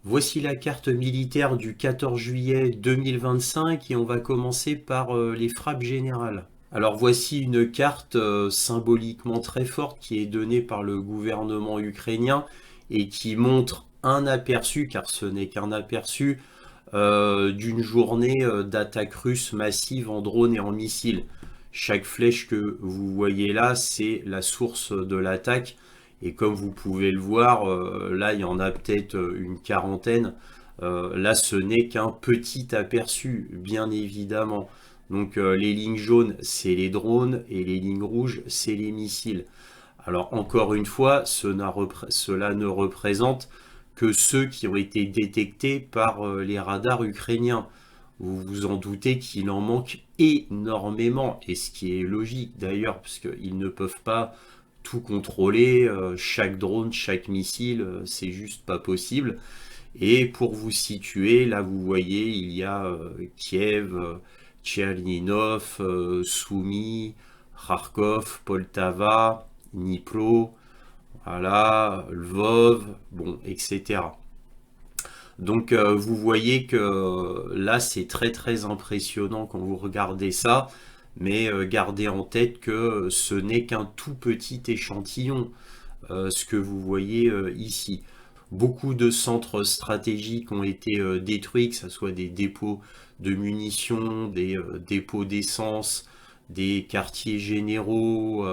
Voici la carte militaire du 14 juillet 2025 et on va commencer par les frappes générales. Alors voici une carte symboliquement très forte qui est donnée par le gouvernement ukrainien et qui montre un aperçu, car ce n'est qu'un aperçu, d'une journée d'attaque russe massive en drone et en missiles. Chaque flèche que vous voyez là, c'est la source de l'attaque. Et comme vous pouvez le voir, là, il y en a peut-être une quarantaine. Là, ce n'est qu'un petit aperçu, bien évidemment. Donc, les lignes jaunes, c'est les drones et les lignes rouges, c'est les missiles. Alors, encore une fois, cela ne représente que ceux qui ont été détectés par les radars ukrainiens. Vous vous en doutez qu'il en manque énormément, et ce qui est logique d'ailleurs, parce qu'ils ne peuvent pas tout contrôler, chaque drone, chaque missile, c'est juste pas possible. Et pour vous situer, là vous voyez, il y a Kiev, Tcherninov, Soumy, Kharkov, Poltava, Dnipro, voilà, Lvov, bon, etc. Donc vous voyez que là c'est très très impressionnant quand vous regardez ça, mais gardez en tête que ce n'est qu'un tout petit échantillon, ce que vous voyez ici. Beaucoup de centres stratégiques ont été détruits, que ce soit des dépôts de munitions, des dépôts d'essence, des quartiers généraux,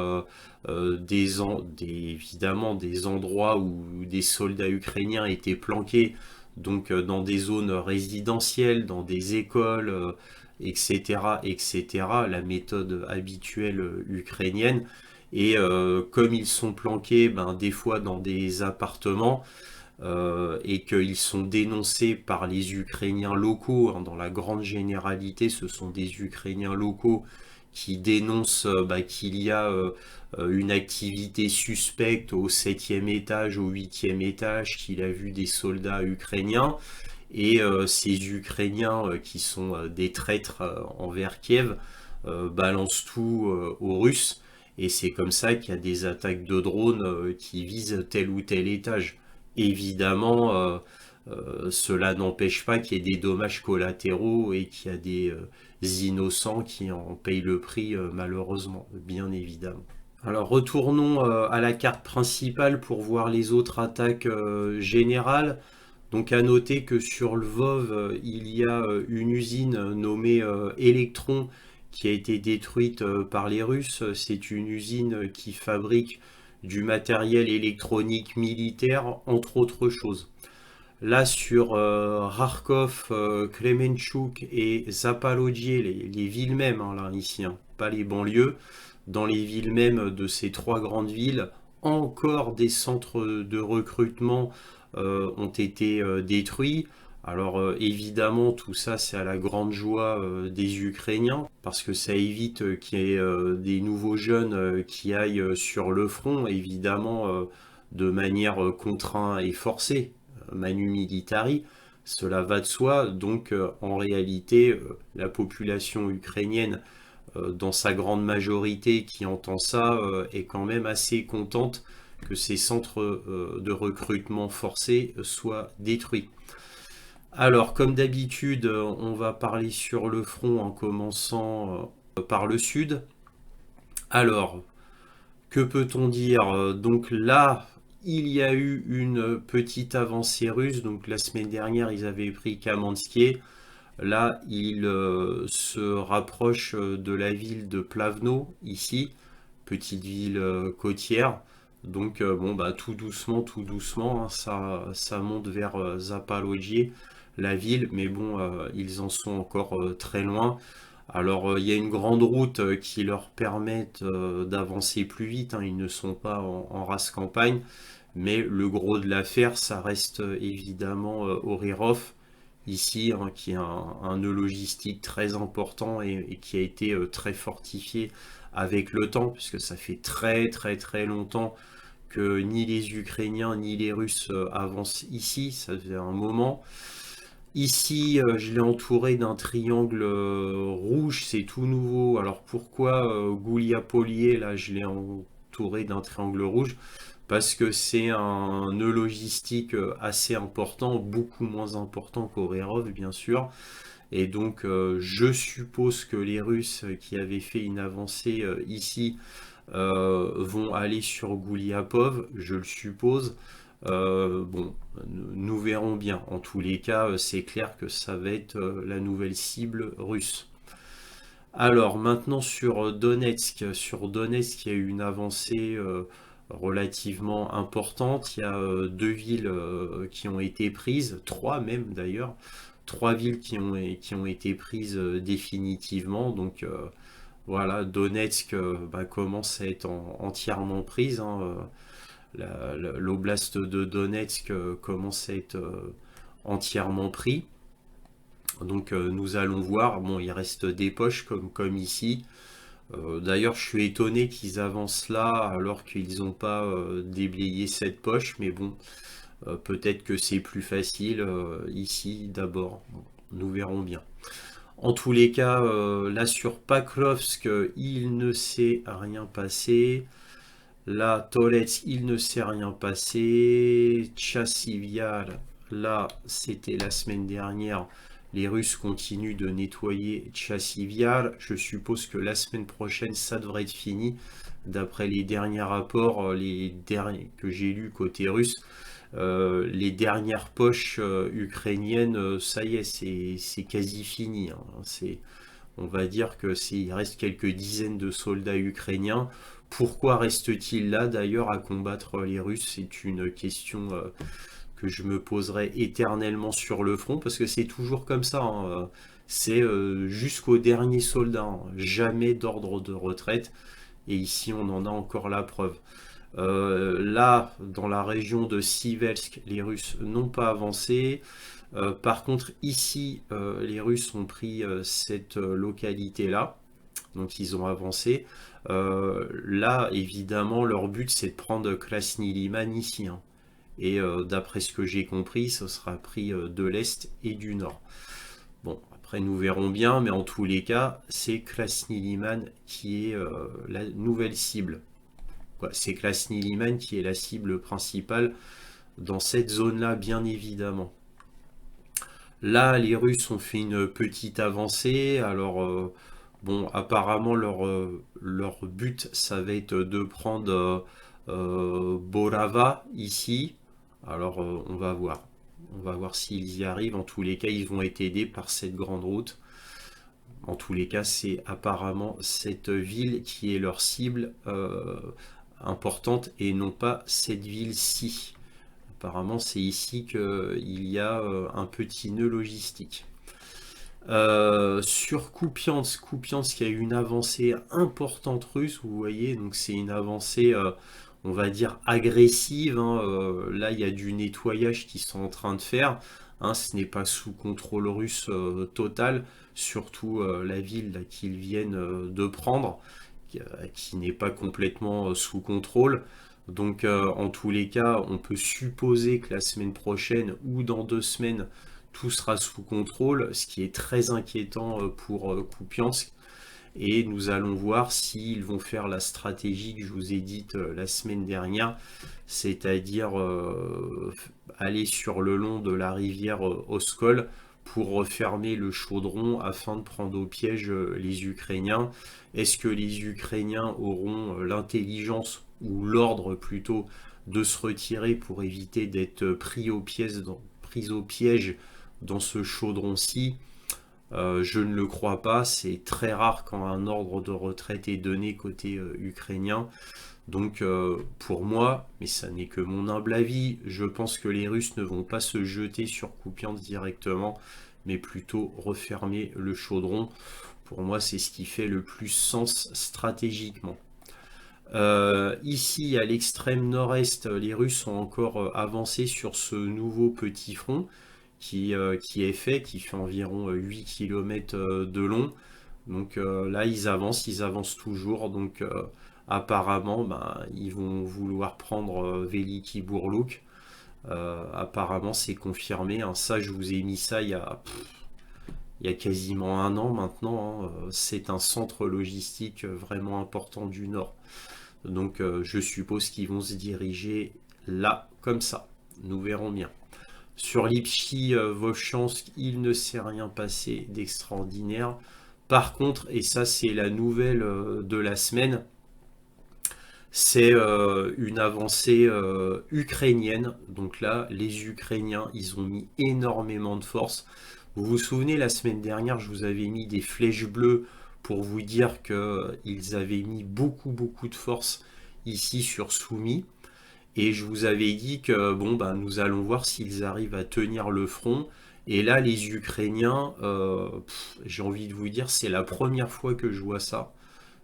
évidemment des endroits où des soldats ukrainiens étaient planqués, donc dans des zones résidentielles, dans des écoles, etc., etc., la méthode habituelle ukrainienne. Et comme ils sont planqués, ben, des fois dans des appartements, et qu'ils sont dénoncés par les Ukrainiens locaux, hein, dans la grande généralité, ce sont des Ukrainiens locaux qui dénoncent bah, qu'il y a une activité suspecte au septième étage, au huitième étage, qu'il a vu des soldats ukrainiens. Et ces Ukrainiens qui sont des traîtres envers Kiev balancent tout aux Russes. Et c'est comme ça qu'il y a des attaques de drones qui visent tel ou tel étage. Évidemment, cela n'empêche pas qu'il y ait des dommages collatéraux et qu'il y a des innocents qui en payent le prix malheureusement, bien évidemment. Alors retournons à la carte principale pour voir les autres attaques générales. Donc à noter que sur Lvov, il y a une usine nommée Electron qui a été détruite par les Russes. C'est une usine qui fabrique du matériel électronique militaire, entre autres choses. Là, sur Kharkov, Kremenchuk et Zaporojye, les villes mêmes, hein, là, ici, hein, pas les banlieues, dans les villes mêmes de ces trois grandes villes, encore des centres de recrutement ont été détruits. Alors évidemment, tout ça, c'est à la grande joie des Ukrainiens, parce que ça évite qu'il y ait des nouveaux jeunes qui aillent sur le front, évidemment, de manière contrainte et forcée, manu militari. Cela va de soi. Donc en réalité, la population ukrainienne, dans sa grande majorité qui entend ça, est quand même assez contente que ces centres de recrutement forcés soient détruits. Alors, comme d'habitude, on va parler sur le front en commençant par le sud. Alors, que peut-on dire? Donc là, il y a eu une petite avancée russe. Donc la semaine dernière, ils avaient pris Kamensk. Là, ils se rapprochent de la ville de Plavno, ici, petite ville côtière. Donc bon, bah, tout doucement, hein, ça monte vers Zaporojye, la ville, mais bon, ils en sont encore très loin. Alors, il y a une grande route qui leur permet d'avancer plus vite, hein, ils ne sont pas en race campagne, mais le gros de l'affaire, ça reste évidemment Orirov, ici, hein, qui est un nœud logistique très important et qui a été très fortifié avec le temps, puisque ça fait très très très longtemps que ni les Ukrainiens ni les Russes avancent ici, ça fait un moment. Ici, je l'ai entouré d'un triangle rouge, c'est tout nouveau. Alors pourquoi Gouliapolier, là, je l'ai entouré d'un triangle rouge? parce que c'est un nœud logistique assez important, beaucoup moins important qu'Overov, bien sûr. Et donc, je suppose que les Russes qui avaient fait une avancée ici vont aller sur Gouliapov, je le suppose. Bon, nous verrons bien. En tous les cas, c'est clair que ça va être la nouvelle cible russe. Alors maintenant sur Donetsk. Sur Donetsk, il y a eu une avancée relativement importante. Il y a deux villes qui ont été prises, trois même d'ailleurs. Trois villes qui ont été prises définitivement. Donc voilà, Donetsk commence à être entièrement prise, hein. L'oblast de Donetsk commence à être entièrement pris. Donc nous allons voir. Bon, il reste des poches comme ici. D'ailleurs, je suis étonné qu'ils avancent là alors qu'ils n'ont pas déblayé cette poche. Mais bon, peut-être que c'est plus facile ici d'abord. Bon, nous verrons bien. En tous les cas, là sur Paklovsk, il ne s'est rien passé. Là, Toretsk, il ne s'est rien passé. Tchassivial, là, c'était la semaine dernière. Les Russes continuent de nettoyer Tchassivial. Je suppose que la semaine prochaine, ça devrait être fini. D'après les derniers rapports, les derniers que j'ai lus côté russe, les dernières poches ukrainiennes, ça y est, c'est quasi fini, hein. On va dire que il reste quelques dizaines de soldats ukrainiens. Pourquoi reste-t-il là d'ailleurs à combattre les Russes? C'est une question que je me poserai éternellement sur le front, parce que c'est toujours comme ça, hein. C'est jusqu'au dernier soldat, hein. Jamais d'ordre de retraite. Et ici, on en a encore la preuve. Là, dans la région de Siversk, les Russes n'ont pas avancé. Par contre, ici, les Russes ont pris cette localité-là. Donc, ils ont avancé. Là, évidemment, leur but, c'est de prendre Krasny Liman ici, hein. Et d'après ce que j'ai compris, ce sera pris de l'Est et du Nord. Bon, après, nous verrons bien, mais en tous les cas, c'est Krasny Liman qui est la nouvelle cible. C'est Krasny Liman qui est la cible principale dans cette zone-là, bien évidemment. Là, les Russes ont fait une petite avancée. Alors, bon, apparemment, leur but, ça va être de prendre Borava ici. Alors, on va voir. On va voir s'ils y arrivent. En tous les cas, ils vont être aidés par cette grande route. En tous les cas, c'est apparemment cette ville qui est leur cible importante et non pas cette ville-ci. Apparemment, c'est ici qu'il y a un petit nœud logistique. Sur Kupiansk, Kupiansk, il y a eu une avancée importante russe, vous voyez, donc c'est une avancée, on va dire, agressive, hein. Là, il y a du nettoyage qu'ils sont en train de faire, hein. Ce n'est pas sous contrôle russe total, surtout la ville qu'ils viennent de prendre, qui n'est pas complètement sous contrôle. Donc en tous les cas, on peut supposer que la semaine prochaine ou dans 2 semaines, tout sera sous contrôle, ce qui est très inquiétant pour Kupiansk. Et nous allons voir s'ils vont faire la stratégie que je vous ai dite la semaine dernière, c'est-à-dire aller sur le long de la rivière Oskol pour refermer le chaudron afin de prendre au piège les Ukrainiens. Est-ce que les Ukrainiens auront l'intelligence ou l'ordre plutôt de se retirer pour éviter d'être pris au piège dans ce chaudron-ci? Je ne le crois pas. C'est très rare quand un ordre de retraite est donné côté ukrainien. Donc pour moi, mais ça n'est que mon humble avis, je pense que les Russes ne vont pas se jeter sur Kupiansk directement, mais plutôt refermer le chaudron. Pour moi, c'est ce qui fait le plus sens stratégiquement. Ici, à l'extrême nord-est, les Russes ont encore avancé sur ce nouveau petit front qui est fait, qui fait environ 8 km de long. Donc là, ils avancent toujours. Donc apparemment, ils vont vouloir prendre Veliki Burluk. Apparemment, c'est confirmé, hein. Ça, je vous ai mis ça il y a quasiment un an maintenant, hein. C'est un centre logistique vraiment important du Nord. Donc je suppose qu'ils vont se diriger là, comme ça. Nous verrons bien. Sur Lipski, Volchansk, il ne s'est rien passé d'extraordinaire. Par contre, et ça c'est la nouvelle de la semaine, c'est une avancée ukrainienne. Donc là, les Ukrainiens, ils ont mis énormément de force. Vous vous souvenez, la semaine dernière, je vous avais mis des flèches bleues pour vous dire qu'ils avaient mis beaucoup, beaucoup de force ici sur Soumy. Et je vous avais dit que bon, ben, nous allons voir s'ils arrivent à tenir le front. Et là, les Ukrainiens, j'ai envie de vous dire, c'est la première fois que je vois ça.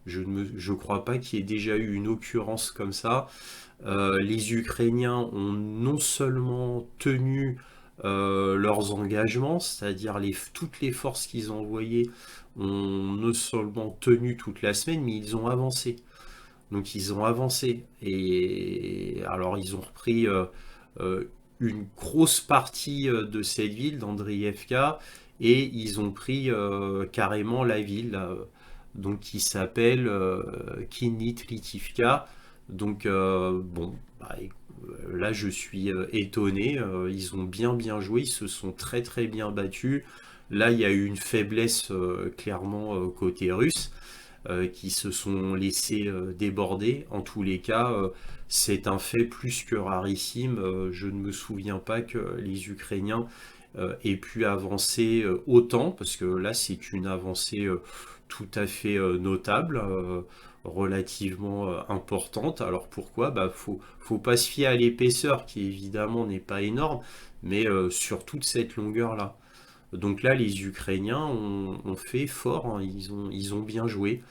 Je crois pas qu'il y ait déjà eu une occurrence comme ça. Les Ukrainiens ont non seulement tenu leurs engagements, c'est-à-dire toutes les forces qu'ils ont envoyées ont non seulement tenu toute la semaine, mais ils ont avancé. Donc ils ont avancé. Et alors ils ont repris une grosse partie de cette ville, d'Andriivka, et ils ont pris carrément la ville, là, donc qui s'appelle Kinitritivka. Donc bon, bah, là je suis étonné. Ils ont bien joué, ils se sont très bien battus. Là il y a eu une faiblesse clairement côté russe qui se sont laissés déborder. En tous les cas, c'est un fait plus que rarissime. Je ne me souviens pas que les Ukrainiens aient pu avancer autant, parce que là, c'est une avancée tout à fait notable, relativement importante. Alors pourquoi? Bah, faut pas se fier à l'épaisseur, qui évidemment n'est pas énorme, mais sur toute cette longueur-là. Donc là, les Ukrainiens ont fait fort, hein, ils ont bien joué.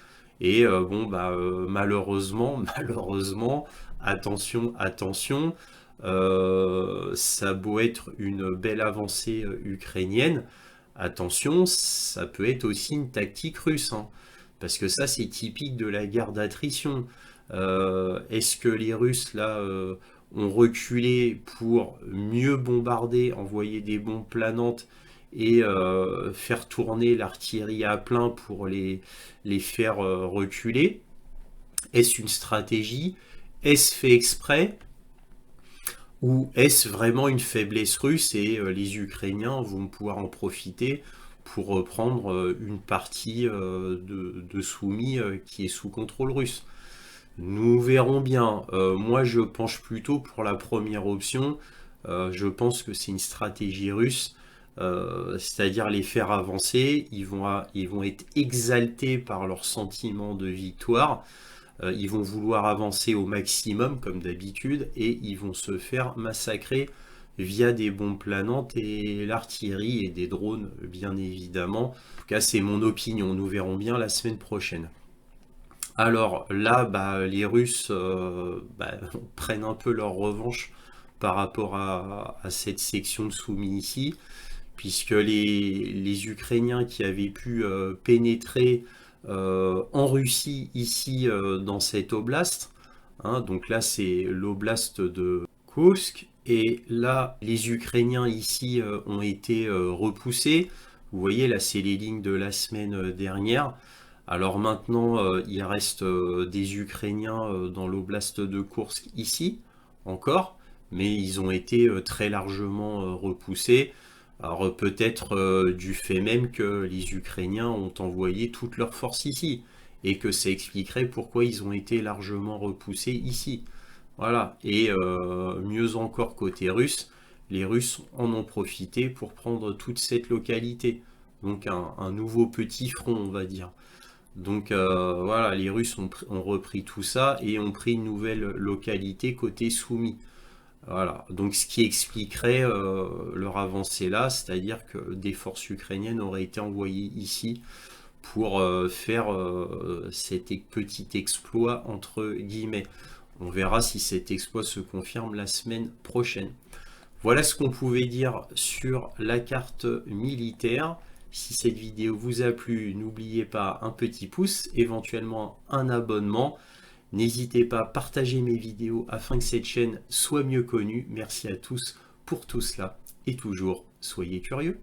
Et bon, bah, malheureusement, attention, ça a beau être une belle avancée ukrainienne, attention, ça peut être aussi une tactique russe, hein, parce que ça, c'est typique de la guerre d'attrition. Est-ce que les Russes, là, ont reculé pour mieux bombarder, envoyer des bombes planantes et faire tourner l'artillerie à plein pour les faire reculer? Est-ce une stratégie? Est-ce fait exprès? Ou est-ce vraiment une faiblesse russe et les Ukrainiens vont pouvoir en profiter pour reprendre une partie de Soumy qui est sous contrôle russe? Nous verrons bien. Moi, je penche plutôt pour la première option. Je pense que c'est une stratégie russe, c'est-à-dire les faire avancer. Ils vont être exaltés par leur sentiment de victoire. Ils vont vouloir avancer au maximum, comme d'habitude, et ils vont se faire massacrer via des bombes planantes et l'artillerie et des drones, bien évidemment. En tout cas, c'est mon opinion. Nous verrons bien la semaine prochaine. Alors là, bah, les Russes bah, prennent un peu leur revanche par rapport à cette section de Soumy ici, puisque les Ukrainiens qui avaient pu pénétrer en Russie ici dans cette oblast, hein, donc là c'est l'oblast de Kursk, et là les Ukrainiens ici ont été repoussés. Vous voyez là c'est les lignes de la semaine dernière. Alors maintenant, il reste des Ukrainiens dans l'oblast de Kursk ici, encore, mais ils ont été très largement repoussés. Alors peut-être du fait même que les Ukrainiens ont envoyé toutes leurs forces ici, et que ça expliquerait pourquoi ils ont été largement repoussés ici. Voilà, et mieux encore côté russe, les Russes en ont profité pour prendre toute cette localité. Donc un nouveau petit front, on va dire. Donc voilà, les Russes ont repris tout ça et ont pris une nouvelle localité côté Soumy. Voilà, donc ce qui expliquerait leur avancée là, c'est-à-dire que des forces ukrainiennes auraient été envoyées ici pour faire cet petit exploit entre guillemets. On verra si cet exploit se confirme la semaine prochaine. Voilà ce qu'on pouvait dire sur la carte militaire. Si cette vidéo vous a plu, n'oubliez pas un petit pouce, éventuellement un abonnement. N'hésitez pas à partager mes vidéos afin que cette chaîne soit mieux connue. Merci à tous pour tout cela et toujours, soyez curieux.